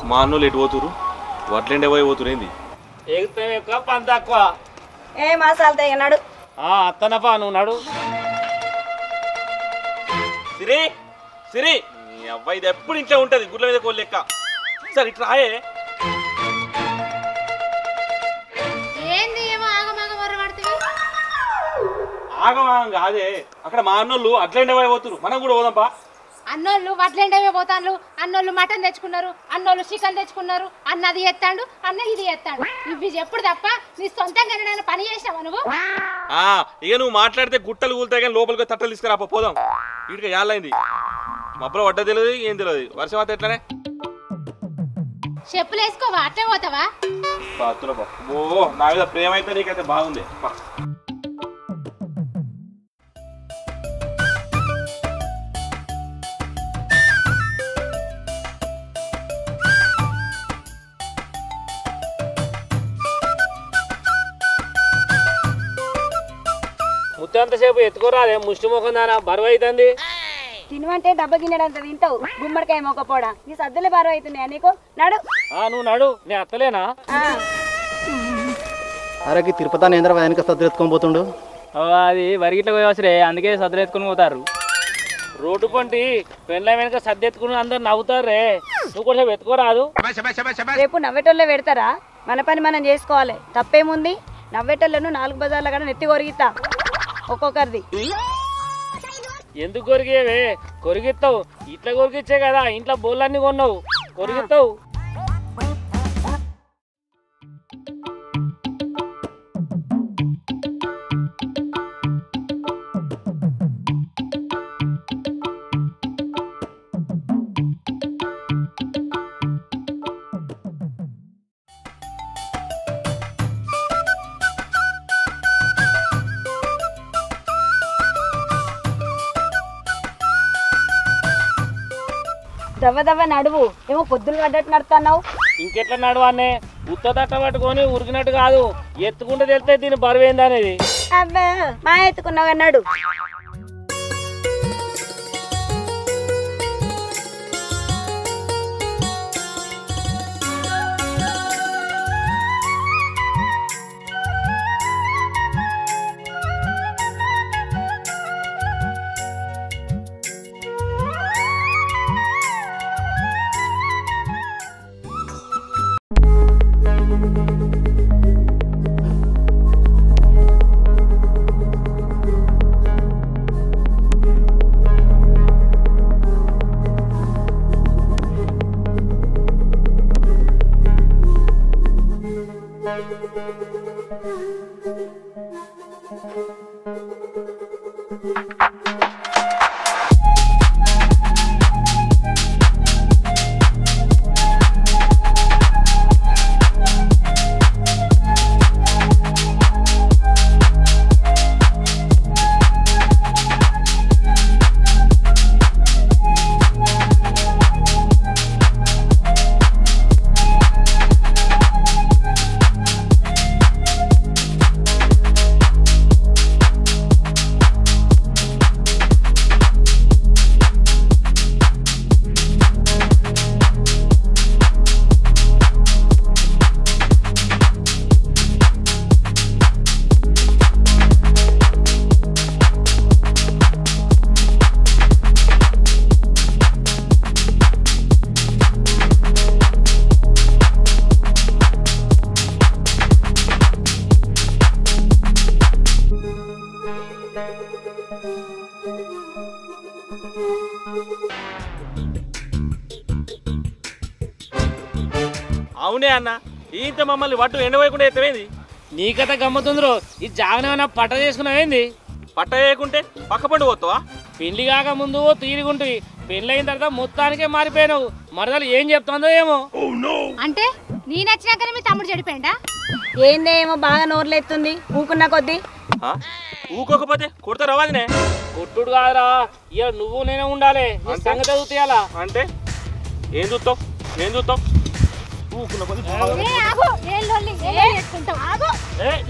మా అన్నోళ్ళు ఎటు పోతురు వడ్లండే పోయి పోతురేంది ఎగుతాం ఎక్కువ పని తక్కువ ఏ మాసాలతో అన్నాడు అత్తనపా నువ్వు నాడు సిరి సిరి నీ అబ్బాయి ఇది ఎప్పుడు ఇంట్లో ఉంటుంది గుడ్ల మీద కోళ్ళు లెక్క సరే ఇట్లా రాయే ఆగమాగం కాదే అక్కడ మా అన్నోళ్ళు అట్లండే పోయి పోతురు మనం కూడా పోదాంపా అన్నోళ్ళు వడ్లేండవే పోతాను అన్నోళ్ళు మటన్ తెచ్చుకున్నారు అన్నోళ్ళు చికెన్ తెచ్చుకున్నారు అన్నది ఎత్తాడు అన్న ఇది ఎత్తాడు ఇవి ఎప్పుడు తప్ప నీ సొంతంగా నేను పని చేసావా నువ్వు ఇక నువ్వు మాట్లాడితే గుట్టలు కూలుతాయి కానీ లోపలికి తట్టలు తీసుకురా పోదాం వీటికి యాళ్ళైంది మబ్బులో వడ్డ తెలియదు ఏం తెలియదు వర్షం అయితే ఎట్లానే చెప్పులు వేసుకోవా అట్లే పోతావా ఓ నా మీద ప్రేమ అయితే నీకైతే బాగుంది ముత్తంతసేపు ఎత్తుకోరాదే ముష్టి ముఖం దానా బరువు అవుతుంది తినమంటే డబ్బ గిన్నెడంత తింటావు గుమ్మడికాయ మొక్కపోడా నీ సద్దులే బరువు అవుతున్నాయా నీకు నడు నువ్వు నడు నీ అత్తలేనా అరకి తిరుపతి నేంద్ర వెనక సద్దులు ఎత్తుకొని పోతుండు అది వరిగిట్ల పోయవసరే అందుకే సద్దులు ఎత్తుకుని పోతారు రోడ్డు పంటి పెళ్ళ వెనక సద్దు ఎత్తుకుని అందరు నవ్వుతారే నువ్వు కొంచెం ఎత్తుకోరాదు రేపు నవ్వేటోళ్ళే పెడతారా మన పని మనం చేసుకోవాలి తప్పేముంది నవ్వేటోళ్ళను 4 బజార్ల కూడా నెత్తి కొరిగితా ఒక్కొక్కరిది ఎందుకు కొరిగేవే కొరిగిస్తావు ఇట్లా కొరికిచ్చే కదా ఇంట్లో బోళ్ళన్నీ కొన్నావు కొరిగిస్తావు దవ్వ దవ్వ నడువు ఏమో పొద్దులు పడ్డట్టు నడుతున్నావు ఇంకెట్లా నడవానే ఉత్త తట్ట పట్టుకొని ఉరికినట్టు కాదు ఎత్తుకుంటే తెలితే దీని బరువేంది అనేది అబ్బా మా ఎత్తుకున్నావు అన్నాడు అవునే అన్న ఇంత మమ్మల్ని వడ్డు ఎండవేయకుండా ఎత్తవేంది నీ కథ గమ్మతుందిరో ఈ జాగనేమన్నా పట్ట చేసుకున్నావేంది పట్ట వేయకుంటే పక్క పండు పోతావా పెళ్లి కాక ముందు తీరుగుంటుంది పెళ్లి అయిన తర్వాత మొత్తానికే మారిపోయినావు మరదలు ఏం చెప్తుందో ఏమో అంటే నీ నచ్చినాకనే మీ తమ్ముడు చెడిపోయిందా ఏందే ఏమో బాగా నోర్లేస్తుంది ఊకున్న కొద్దీ ఊకోకపోతే కొడతారా వాదినే కొట్టుడు కాదురా ఇక నువ్వు నేనే ఉండాలి నీ సంగతి చదువుతాయాలా అంటే ఏం చూస్తావు ఏం చూస్తావు ఊకున్న కొద్ది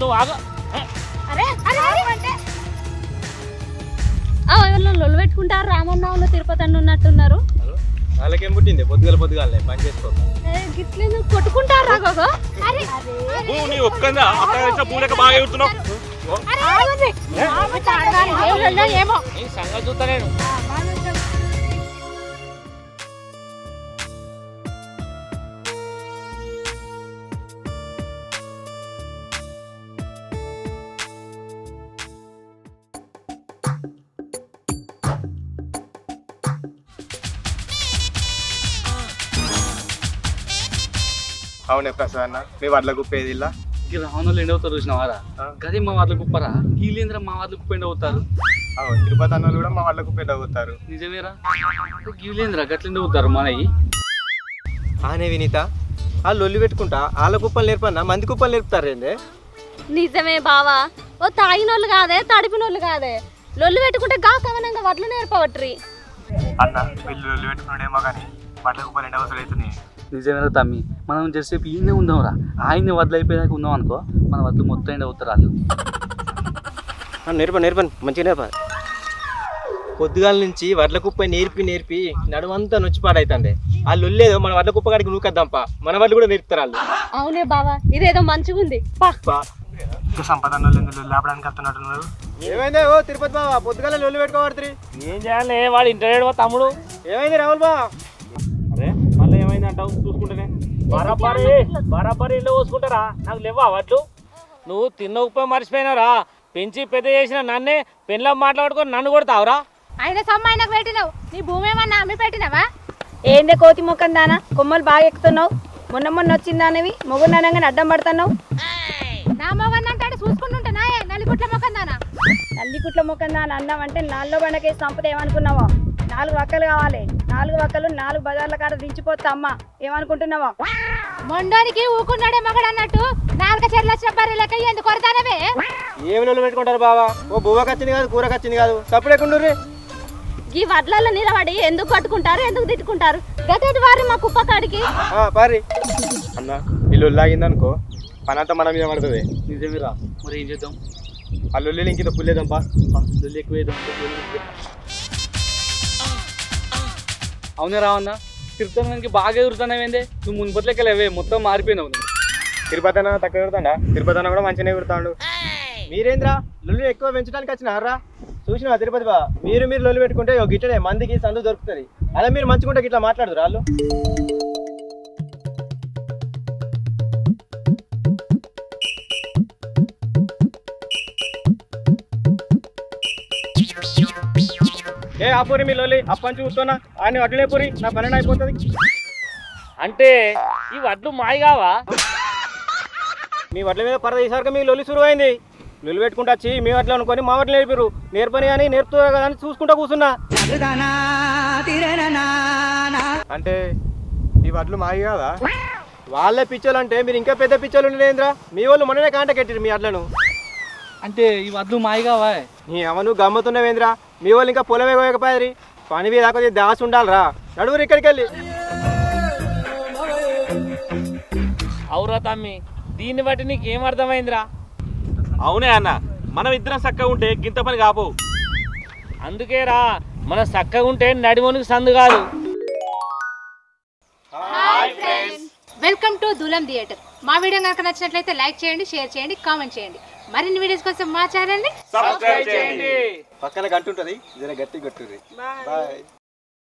నువ్వు ఆగు ఎవరిలో లొల్లు పెట్టుకుంటారు రామన్నలో తిరుపతి అన్న ఉన్నట్టున్నారు వాళ్ళకేం పుట్టింది పొద్దుగాలే పని చేసుకో. కొట్టుకుంటారా గోగో? అరే నీ ఒక్కందా అక్కడ పూలక బాగా ఎగురుతున్నావు. ఏమో నీ సంగతి చూస్తా నేను. అవునే ప్రసాద్ అన్న, మీ వడ్ల కుప్పేది ఇలా రావణులు ఎండవుతారు చూసినవారా? గదే మా వాళ్ళ కుప్పరా? గీలేంద్ర మా వాళ్ళ కుప్ప ఎండవుతారు. తిరుపతి అన్నలు కూడా మా వడ్ల కుప్పేది అవుతారు. నిజమేరా? గీలేంద్ర గట్ల ఎండవుతారు మనవి. ఆనే వినీత, వాళ్ళు లొల్లి పెట్టుకుంటా వాళ్ళ కుప్పలు నేర్పన్నా మంది కుప్పలు నేర్పుతారు ఏందే? నిజమే బావా, ఓ తాగినోళ్ళు కాదే తడిపినోళ్ళు కాదే, లొల్లు పెట్టుకుంటే గా కవనంగా వడ్లు నేర్పవట్రి. అన్న వీళ్ళు లొల్లి పెట్టుకున్నాడేమో కానీ వడ్ల కుప్పలు ఎండవసరం అవుతున్నాయి. నిజమేరా తమ్మి, మనం జరసేపు ఈయనే ఉందాంరా. ఆయన్ని వడ్లైపోయేదాకా ఉందాం అనుకో, మన వడ్లు మొత్తం ఎండవుతారు వాళ్ళు. నేర్పను మంచిగా నేర్పాలి. పొద్దుగాల నుంచి వడ్ల కుప్ప నేర్పి నడుమంతా నొచ్చి పాడైతుంది. వాళ్ళు లొల్లేదో మన వడ్ల కుప్ప కాడికి నూకద్దాంపా, మన వాళ్ళు కూడా నేర్పుతారు వాళ్ళు. అవునే బావా, ఇదేదో మంచిగా ఉంది. సంపద లేపడానికి వస్తున్నట్టున్నారు. ఏమైందే ఓ తిరుపతి బాబా, పొద్దుగాల లొల్లి పెట్టుకోబడుతుంది. ఏం చేయాలి? వాడు ఇంటర్వ్యూ తమ్ముడు. ఏమైంది రాహుల్ బా? అరే మళ్ళీ ఏమైంది అంటావు చూసుకుంటేనే. బరాబరి ఇల్లు పోసుకుంటారా? నాకు లేవా వడ్లు? నువ్వు తిన్న ఉప్పు మర్చిపోయినారా? పెంచి పెద్ద చేసిన నన్నే పెళ్ళం మాట్లాడుకొని నన్ను కొడతావురా? ఆయన సొమ్ము ఆయనకు పెట్టినావు, నీ భూమి ఏమన్నా అమ్మి పెట్టినావా? ఏందే కోతి మొక్కం దానా, కొమ్మలు బాగా ఎక్కుతున్నావు. మొన్న వచ్చిందానవి మొగుడు అనగానే అడ్డం పడుతున్నావు. నా మొగన్ అంటాడు చూసుకుంటుంటా నల్లిగుట్ల మొక్కం దానా. నల్లికుట్ల మొక్కం దాని అన్నావంటే నాలుగులో బండకేసి సంపద ఏమనుకున్నావా? 4 వక్కలు కావాలి, 4 వక్కలు 4 బజార్ల కాడ దించిపోతా అమ్మ, ఏమనుకుంటున్నావా? మొండోనికి ఊకున్నాడే మొగడు అన్నట్టు 4 చెర్ల వచ్చిన బర్రె లెక్క ఎందుకు కొడతానవే? ఏమి లొల్లి పెట్టుకుంటారు బావా? ఓ బువ్వకి వచ్చింది కాదు, కూరకు వచ్చింది కాదు, తప్పుడేకుండ్రి. ఈ వడ్లలో నిలబడి ఎందుకు కొట్టుకుంటారు, ఎందుకు తిట్టుకుంటారు? గతటి వారి మా కుప్ప కాడికి పారి అన్న, ఈ లొల్లి ఆగిందనుకో పనంతా మన మీద పడుతుంది. నిజమేరా? మరి ఏం చేద్దాం? ఆ లొల్లి ఇంకింత పుల్లేదాంపా, లొల్లి ఎక్కువ వేద్దాం. అవునే రావన్నా, తిరుపతి బాగా ఎగురుతున్నావేందే? నువ్వు మున్పట్లకి లేవే, మొత్తం మారిపోయినావు. తిరుపతి అన్న తక్కువ ఎగురుతాడా? తిరుపతి అన్న కూడా మంచిగానే ఎగురుతాడు. మీరేంద్రా లొల్లి ఎక్కువ పెంచడానికి వచ్చినారా? చూసినా తిరుపతి బా, మీరు లొల్లి పెట్టుకుంటే గిట్టనే మందికి సందు దొరుకుతుంది. అలా మీరు మంచిగుంటే గిట్లా మాట్లాడుతురు వాళ్ళు. ఏ ఆపూరి మీ లొల్లి, అప్పని చూస్తున్నా ఆయన అట్లనే పూరి, నా పని అయిపోతుంది. అంటే ఈ వడ్లు మాయగావా? మీ వడ్ల మీద పరద ఈసారిగా మీ లొల్లి సురువు అయింది. లొల్లి పెట్టుకుంటా వచ్చి మీ వడ్లు అనుకొని మా వడ్లు నేర్పిరు. నేర్పని కానీ నేర్పుతారు కదా అని చూసుకుంటా కూర్చున్నా. అంటే ఈ వడ్లు మాయి కాదా? వాళ్ళే పిచ్చోలు అంటే మీరు ఇంకా పెద్ద పిచ్చోలు ఉండలేదురా. మీ వాళ్ళు మొన్ననే కాంటాక్ట్ పెట్టిరు మీ వడ్లను. అంటే ఈ వడ్లు మాయగావా? నీ అవను గమ్మతున్నావేంద్రా? మీ వాళ్ళు ఇంకా పొలమే కోయకపోయారు. పని మీద దాకా దాసి ఉండాలిరా. నడువురు ఇక్కడికి వెళ్ళి. అవురా తమ్మి, దీన్ని బట్టి నీకేం అర్థమైందిరా? అవునే అన్న, మనం ఇద్దరం చక్కగా ఉంటే గింత పని కాపోవు. అందుకేరా మనం చక్కగా ఉంటే నడిమోనికి సందు కాదు. Welcome to Dulam theatre. మా వీడియో కనుక నచ్చినట్లయితే లైక్ చేయండి, షేర్ చేయండి, కామెంట్ చేయండి. మరిన్ని వీడియోస్ కోసం మా ఛానల్ని సబ్స్క్రైబ్ చేయండి. పక్కన గంట ఉంటుంది, జర గట్టి కొట్టుర్రి. బాయ్.